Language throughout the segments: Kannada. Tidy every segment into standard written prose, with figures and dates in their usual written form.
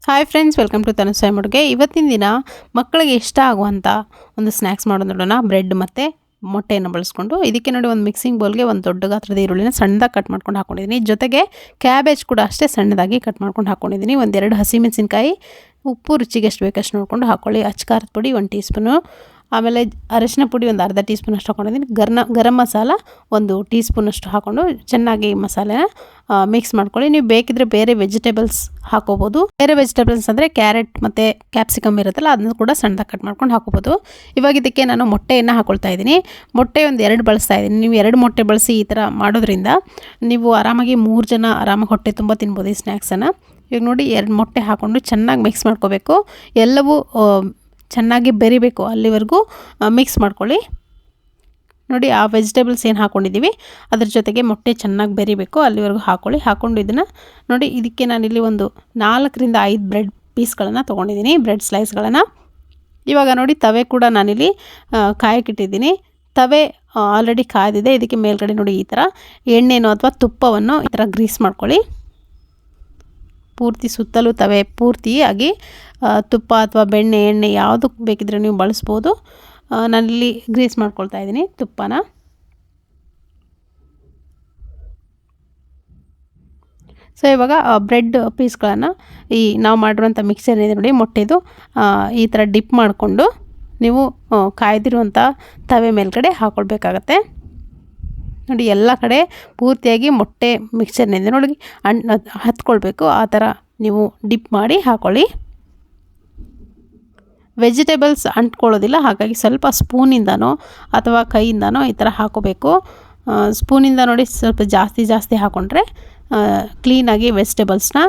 ಹಾಯ್ ಫ್ರೆಂಡ್ಸ್, ವೆಲ್ಕಮ್ ಟು ತನು ಸ್ವಯಂ ಅಡುಗೆ. ಇವತ್ತಿನ ದಿನ ಮಕ್ಕಳಿಗೆ ಇಷ್ಟ ಆಗುವಂಥ ಒಂದು ಸ್ನ್ಯಾಕ್ಸ್ ಮಾಡೋದು ನೋಡೋಣ. ಬ್ರೆಡ್ ಮತ್ತು ಮೊಟ್ಟೆಯನ್ನು ಬಳಸ್ಕೊಂಡು ಇದಕ್ಕೆ ನೋಡಿ ಒಂದು ಮಿಕ್ಸಿಂಗ್ ಬೌಲ್ಗೆ ಒಂದು ದೊಡ್ಡ ಗಾತ್ರದ ಈರುಳ್ಳಿನ ಸಣ್ಣದಾಗಿ ಕಟ್ ಮಾಡ್ಕೊಂಡು ಹಾಕ್ಕೊಂಡಿದ್ದೀನಿ. ಜೊತೆಗೆ ಕ್ಯಾಬೇಜ್ ಕೂಡ ಅಷ್ಟೇ ಸಣ್ಣದಾಗಿ ಕಟ್ ಮಾಡ್ಕೊಂಡು ಹಾಕ್ಕೊಂಡಿದ್ದೀನಿ. ಒಂದೆರಡು ಹಸಿಮೆಣಸಿನ್ಕಾಯಿ, ಉಪ್ಪು ರುಚಿಗೆ ಎಷ್ಟು ಬೇಕಷ್ಟು ನೋಡ್ಕೊಂಡು ಹಾಕ್ಕೊಳ್ಳಿ. ಅಚ್ಕಾರದ ಪುಡಿ 1 ಟೀ ಸ್ಪೂನು, ಆಮೇಲೆ ಅರಿಶಿನ ಪುಡಿ ಒಂದು ಅರ್ಧ ಟೀ ಸ್ಪೂನಷ್ಟು ಹಾಕ್ಕೊಂಡಿದ್ದೀನಿ. ಗರಂ ಮಸಾಲ 1 ಟೀ ಸ್ಪೂನಷ್ಟು ಹಾಕ್ಕೊಂಡು ಚೆನ್ನಾಗಿ ಮಸಾಲೆನ ಮಿಕ್ಸ್ ಮಾಡ್ಕೊಳ್ಳಿ. ನೀವು ಬೇಕಿದ್ರೆ ಬೇರೆ ವೆಜಿಟೇಬಲ್ಸ್ ಹಾಕೋಬೋದು. ಬೇರೆ ವೆಜಿಟೇಬಲ್ಸ್ ಅಂದರೆ ಕ್ಯಾರೆಟ್ ಮತ್ತು ಕ್ಯಾಪ್ಸಿಕಮ್ ಇರುತ್ತಲ್ಲ, ಅದನ್ನು ಕೂಡ ಸಣ್ಣದಾಗಿ ಕಟ್ ಮಾಡ್ಕೊಂಡು ಹಾಕೋಬೋದು. ಇವಾಗ ಇದಕ್ಕೆ ನಾನು ಮೊಟ್ಟೆಯನ್ನು ಹಾಕ್ಕೊಳ್ತಾ ಇದ್ದೀನಿ. ಮೊಟ್ಟೆ ಒಂದು 2 ಬಳಸ್ತಾ ಇದ್ದೀನಿ. ನೀವು 2 ಮೊಟ್ಟೆ ಬಳಸಿ ಈ ಥರ ಮಾಡೋದ್ರಿಂದ ನೀವು ಆರಾಮಾಗಿ 3 ಜನ ಆರಾಮಾಗಿ ಹೊಟ್ಟೆ ತುಂಬ ತಿನ್ಬೋದು ಈ ಸ್ನ್ಯಾಕ್ಸನ್ನು. ಇವಾಗ ನೋಡಿ 2 ಮೊಟ್ಟೆ ಹಾಕ್ಕೊಂಡು ಚೆನ್ನಾಗಿ ಮಿಕ್ಸ್ ಮಾಡ್ಕೋಬೇಕು. ಎಲ್ಲವೂ ಚೆನ್ನಾಗಿ ಬೆರಿಬೇಕು, ಅಲ್ಲಿವರೆಗೂ ಮಿಕ್ಸ್ ಮಾಡ್ಕೊಳ್ಳಿ. ನೋಡಿ ಆ ವೆಜಿಟೇಬಲ್ಸ್ ಏನು ಹಾಕ್ಕೊಂಡಿದ್ದೀವಿ ಅದ್ರ ಜೊತೆಗೆ ಮೊಟ್ಟೆ ಚೆನ್ನಾಗಿ ಬೆರಿಬೇಕು, ಅಲ್ಲಿವರೆಗೂ ಹಾಕ್ಕೊಳ್ಳಿ. ಹಾಕ್ಕೊಂಡು ಇದನ್ನು ನೋಡಿ, ಇದಕ್ಕೆ ನಾನಿಲ್ಲಿ ಒಂದು 4 ರಿಂದ 5 ಬ್ರೆಡ್ ಪೀಸ್ಗಳನ್ನು ತೊಗೊಂಡಿದ್ದೀನಿ, ಬ್ರೆಡ್ ಸ್ಲೈಸ್ಗಳನ್ನು. ಇವಾಗ ನೋಡಿ ತವೆ ಕೂಡ ನಾನಿಲ್ಲಿ ಕಾಯಕ್ಕಿಟ್ಟಿದ್ದೀನಿ. ತವೆ ಆಲ್ರೆಡಿ ಕಾಯ್ದಿದೆ. ಇದಕ್ಕೆ ಮೇಲ್ಗಡೆ ನೋಡಿ ಈ ಥರ ಎಣ್ಣೆನೋ ಅಥವಾ ತುಪ್ಪವನ್ನು ಈ ಥರ ಗ್ರೀಸ್ ಮಾಡ್ಕೊಳ್ಳಿ. ಪೂರ್ತಿ ಸುತ್ತಲೂ ತವೆ ಪೂರ್ತಿಯಾಗಿ ತುಪ್ಪ ಅಥವಾ ಬೆಣ್ಣೆ, ಎಣ್ಣೆ ಯಾವುದು ಬೇಕಿದ್ರೆ ನೀವು ಬಳಸ್ಬೋದು. ನಾನಿಲ್ಲಿ ಗ್ರೀಸ್ ಮಾಡ್ಕೊಳ್ತಾ ಇದ್ದೀನಿ ತುಪ್ಪನ. ಸೊ ಇವಾಗ ಬ್ರೆಡ್ ಪೀಸ್ಗಳನ್ನು ಈ ನಾವು ಮಾಡಿರುವಂಥ ಮಿಕ್ಸರ್ ಇದೆ ನೋಡಿ ಮೊಟ್ಟೆದು, ಈ ಥರ ಡಿಪ್ ಮಾಡಿಕೊಂಡು ನೀವು ಕಾಯ್ದಿರುವಂಥ ತವೆ ಮೇಲ್ಗಡೆ ಹಾಕ್ಕೊಳ್ಬೇಕಾಗತ್ತೆ. ನೋಡಿ ಎಲ್ಲ ಕಡೆ ಪೂರ್ತಿಯಾಗಿ ಮೊಟ್ಟೆ ಮಿಕ್ಸರ್ನಿಂದ ನೋಡಿ ಹತ್ಕೊಳ್ಬೇಕು. ಆ ಥರ ನೀವು ಡಿಪ್ ಮಾಡಿ ಹಾಕ್ಕೊಳ್ಳಿ. ವೆಜಿಟೇಬಲ್ಸ್ ಅಂಟ್ಕೊಳ್ಳೋದಿಲ್ಲ, ಹಾಗಾಗಿ ಸ್ವಲ್ಪ ಸ್ಪೂನಿಂದನೋ ಅಥವಾ ಕೈಯಿಂದನೋ ಈ ಥರ ಹಾಕೋಬೇಕು. ಸ್ಪೂನಿಂದ ನೋಡಿ ಸ್ವಲ್ಪ ಜಾಸ್ತಿ ಹಾಕ್ಕೊಂಡ್ರೆ ಕ್ಲೀನಾಗಿ ವೆಜಿಟೇಬಲ್ಸ್ನ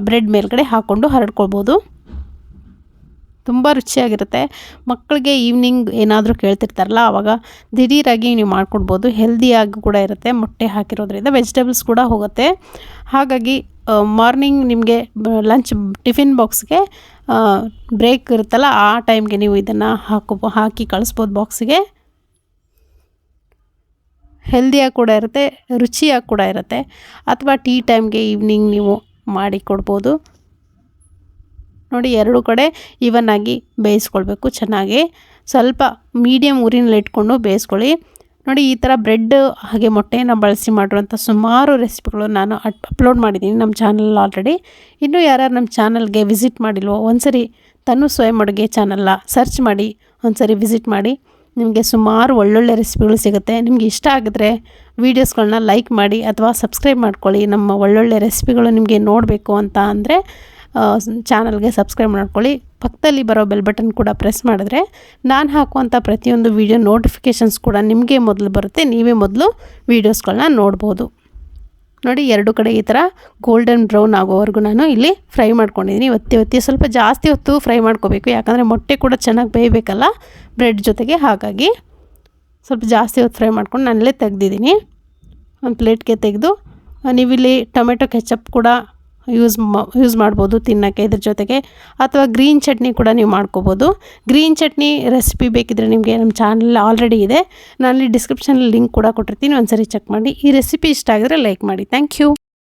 ಬ್ರೆಡ್ ಮೇಲ್ಗಡೆ ಹಾಕ್ಕೊಂಡು ಹರಡ್ಕೊಳ್ಬೋದು. ತುಂಬ ರುಚಿಯಾಗಿರುತ್ತೆ. ಮಕ್ಕಳಿಗೆ ಈವ್ನಿಂಗ್ ಏನಾದರೂ ಕೇಳ್ತಿರ್ತಾರಲ್ಲ, ಆವಾಗ ದಿಢೀರಾಗಿ ನೀವು ಮಾಡಿಕೊಡ್ಬೋದು. ಹೆಲ್ದಿಯಾಗಿ ಕೂಡ ಇರುತ್ತೆ, ಮೊಟ್ಟೆ ಹಾಕಿರೋದ್ರಿಂದ ಹಾಕಿರೋದ್ರಿಂದ ಕೂಡ ಹೋಗುತ್ತೆ. ಹಾಗಾಗಿ ಮಾರ್ನಿಂಗ್ ನಿಮಗೆ ಲಂಚ್ ಟಿಫಿನ್ ಬಾಕ್ಸ್ಗೆ ಬ್ರೇಕ್ ಇರುತ್ತಲ್ಲ, ಆ ಟೈಮ್ಗೆ ನೀವು ಇದನ್ನು ಹಾಕಿ ಕಳಿಸ್ಬೋದು ಬಾಕ್ಸಿಗೆ. ಹೆಲ್ದಿಯಾಗಿ ಕೂಡ ಇರುತ್ತೆ, ರುಚಿಯಾಗಿ ಕೂಡ ಇರುತ್ತೆ. ಅಥವಾ ಟೀ ಟೈಮ್ಗೆ ಈವ್ನಿಂಗ್ ನೀವು ಮಾಡಿ ಕೊಡ್ಬೋದು. ನೋಡಿ 2 ಕಡೆ ಈವನ್ನಾಗಿ ಬೇಯಿಸ್ಕೊಳ್ಬೇಕು ಚೆನ್ನಾಗಿ. ಸ್ವಲ್ಪ ಮೀಡಿಯಮ್ ಉರಿನಲ್ಲಿ ಇಟ್ಕೊಂಡು ಬೇಯಿಸ್ಕೊಳ್ಳಿ. ನೋಡಿ ಈ ಥರ ಬ್ರೆಡ್ ಹಾಗೆ ಮೊಟ್ಟೆಯನ್ನು ಬಳಸಿ ಮಾಡಿರುವಂಥ ಸುಮಾರು ರೆಸಿಪಿಗಳು ನಾನು ಅಪ್ಲೋಡ್ ಮಾಡಿದ್ದೀನಿ ನಮ್ಮ ಚಾನಲ್ ಆಲ್ರೆಡಿ. ಇನ್ನೂ ಯಾರು ನಮ್ಮ ಚಾನಲ್ಗೆ ವಿಸಿಟ್ ಮಾಡಿಲ್ವೋ ಒಂದ್ಸರಿ ತನು ಸ್ವಯಂ ಅಡುಗೆ ಚಾನಲ್ನ ಸರ್ಚ್ ಮಾಡಿ ಒಂದ್ಸರಿ ವಿಸಿಟ್ ಮಾಡಿ. ನಿಮಗೆ ಸುಮಾರು ಒಳ್ಳೊಳ್ಳೆ ರೆಸಿಪಿಗಳು ಸಿಗುತ್ತೆ. ನಿಮಗೆ ಇಷ್ಟ ಆಗಿದ್ರೆ ವೀಡಿಯೋಸ್ಗಳನ್ನ ಲೈಕ್ ಮಾಡಿ ಅಥವಾ ಸಬ್ಸ್ಕ್ರೈಬ್ ಮಾಡ್ಕೊಳ್ಳಿ. ನಮ್ಮ ಒಳ್ಳೊಳ್ಳೆ ರೆಸಿಪಿಗಳು ನಿಮಗೆ ನೋಡಬೇಕು ಅಂತ ಅಂದರೆ ಚಾನಲ್ಗೆ ಸಬ್ಸ್ಕ್ರೈಬ್ ಮಾಡ್ಕೊಳ್ಳಿ. ಪಕ್ಕದಲ್ಲಿ ಬರೋ ಬೆಲ್ ಬಟನ್ ಕೂಡ ಪ್ರೆಸ್ ಮಾಡಿದ್ರೆ ನಾನು ಹಾಕುವಂಥ ಪ್ರತಿಯೊಂದು ವೀಡಿಯೋ ನೋಟಿಫಿಕೇಷನ್ಸ್ ಕೂಡ ನಿಮಗೆ ಮೊದಲು ಬರುತ್ತೆ. ನೀವೇ ಮೊದಲು ವೀಡಿಯೋಸ್ಗಳನ್ನ ನೋಡ್ಬೋದು. ನೋಡಿ 2 ಕಡೆ ಈ ಥರ ಗೋಲ್ಡನ್ ಬ್ರೌನ್ ಆಗೋವರೆಗೂ ನಾನು ಇಲ್ಲಿ ಫ್ರೈ ಮಾಡ್ಕೊಂಡಿದ್ದೀನಿ. ಒತ್ತಿ ಸ್ವಲ್ಪ ಜಾಸ್ತಿ ಹೊತ್ತು ಫ್ರೈ ಮಾಡ್ಕೋಬೇಕು, ಯಾಕಂದರೆ ಮೊಟ್ಟೆ ಕೂಡ ಚೆನ್ನಾಗಿ ಬೇಯಬೇಕಲ್ಲ ಬ್ರೆಡ್ ಜೊತೆಗೆ. ಹಾಗಾಗಿ ಸ್ವಲ್ಪ ಜಾಸ್ತಿ ಹೊತ್ತು ಫ್ರೈ ಮಾಡ್ಕೊಂಡು ನಾನಲ್ಲೇ ತೆಗೆದಿದ್ದೀನಿ. ಒಂದು ಪ್ಲೇಟ್ಗೆ ತೆಗೆದು ನೀವಿಲ್ಲಿ ಟೊಮೆಟೊ ಕೆಚಪ್ ಕೂಡ ಯೂಸ್ ಮಾಡ್ಬೋದು ತಿನ್ನೋಕ್ಕೆ ಇದ್ರ ಜೊತೆಗೆ, ಅಥವಾ ಗ್ರೀನ್ ಚಟ್ನಿ ಕೂಡ ನೀವು ಮಾಡ್ಕೋಬೋದು. ಗ್ರೀನ್ ಚಟ್ನಿ ರೆಸಿಪಿ ಬೇಕಿದ್ರೆ ನಿಮಗೆ ನಮ್ಮ ಚಾನಲ್ ಆಲ್ರೆಡಿ ಇದೆ, ನಾನಲ್ಲಿ ಡಿಸ್ಕ್ರಿಪ್ಷನಲ್ಲಿ ಲಿಂಕ್ ಕೂಡ ಕೊಟ್ಟಿರ್ತೀನಿ, ಒಂದ್ಸರಿ ಚೆಕ್ ಮಾಡಿ. ಈ ರೆಸಿಪಿ ಇಷ್ಟ ಆಗಿದ್ರೆ ಲೈಕ್ ಮಾಡಿ. Thank you.